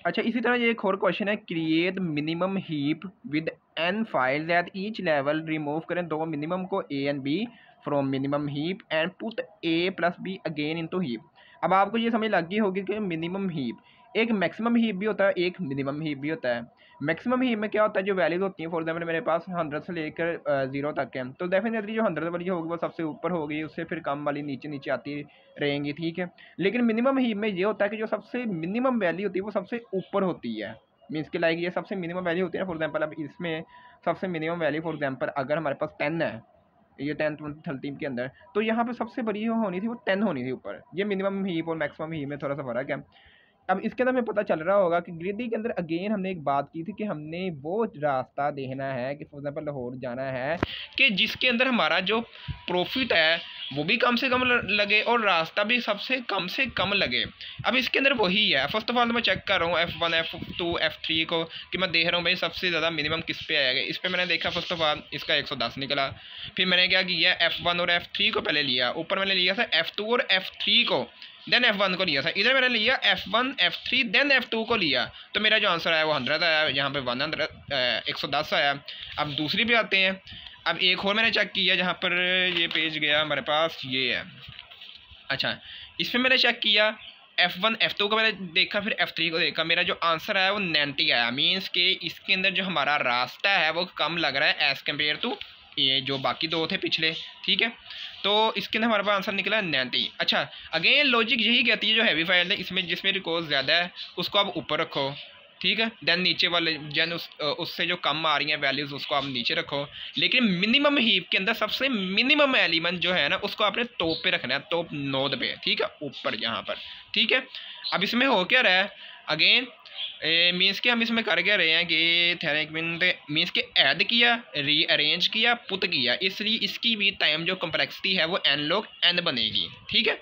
अच्छा, इसी तरह ये एक और क्वेश्चन है, create minimum heap with an file that each level, remove करें दो मिनिमम को A and B from minimum heap and put A plus B again into heap. अब आपको ये समझ लग गई होगी कि मिनिमम हीप, एक मैक्सिमम हीप भी होता है, एक मिनिमम हीप भी होता है। मैक्सिमम हीप में क्या होता है, जो वैल्यूज होती हैं, फॉर एग्जाम्पल मेरे पास 100 से लेकर 0 तक है, तो डेफिनेटली जो 100 वाली होगी वो सबसे ऊपर होगी, उससे फिर कम वाली नीचे नीचे आती रहेंगी, ठीक है। लेकिन मिनिमम हीप में ये होता है कि जो सबसे मिनिमम वैल्यू होती है वो सबसे ऊपर होती है। मीन्स के लाइक ये सबसे मिनिमम वैल्यू होती है, फॉर एग्जांपल अब इसमें सबसे मिनिमम वैल्यू फॉर एग्जांपल अगर हमारे पास 10 है, ये 10 13 के अंदर, तो यहाँ पे सबसे बड़ी होनी थी वो 10 होनी थी ऊपर। ये मिनिमम हीप और मैक्सिमम हीप में थोड़ा सा फर्क है। अब इसके अंदर हमें पता चल रहा होगा कि ग्रिडी के अंदर अगेन हमने एक बात की थी कि हमने वो रास्ता देखना है कि फॉर एग्जाम्पल लाहौर जाना है कि जिसके अंदर हमारा जो प्रॉफिट है वो भी कम से कम लगे और रास्ता भी सबसे कम से कम लगे। अब इसके अंदर वही है। फर्स्ट ऑफ ऑल मैं चेक कर रहा हूँ F1 F2 F3 को कि मैं देख रहा हूँ भाई सबसे ज़्यादा मिनिमम किस पे आएगा। इस पर मैंने देखा फर्स्ट ऑफ ऑल इसका 110 निकला। फिर मैंने क्या किया, F1 और F3 को पहले लिया, ऊपर मैंने लिया था F2 और F3 को, देन F1 को लिया था। इधर मैंने लिया F1 F3 देन F2 को लिया, तो मेरा जो आंसर आया वो 100 आया, यहाँ पे 110 आया। अब दूसरी पे आते हैं। अब एक और मैंने चेक किया जहाँ पर ये पेज गया हमारे पास, ये है। अच्छा, इस पर मैंने चेक किया F1 F2 को मैंने देखा, फिर F3 को देखा, मेरा जो आंसर आया वो 90 आया। मीन्स के इसके अंदर जो हमारा रास्ता है वो कम लग रहा है एज़ कम्पेयर टू ये जो बाकी दो थे पिछले, ठीक है। तो इसके अंदर हमारे पास आंसर निकला 90। अच्छा, अगेन लॉजिक यही कहती है जो हैवी फाइल है इसमें जिसमें रिकॉर्ड ज़्यादा है उसको आप ऊपर रखो, ठीक है। देन नीचे वाले जन उससे जो कम आ रही हैं वैल्यूज़ उसको आप नीचे रखो। लेकिन मिनिमम हीप के अंदर सबसे मिनिमम एलिमेंट जो है ना उसको आपने टॉप पे रखना है, टॉप नोड पे, ठीक है, ऊपर यहाँ पर, ठीक है। अब इसमें हो क्या रहा है अगेन, मीन्स के हम इसमें कर क्या रहे हैं कि थेरेक मीन्स के ऐड किया, रीअरेंज किया, पुट किया, इसलिए इसकी भी टाइम जो कम्प्लेक्सिटी है वो n log n बनेगी, ठीक है।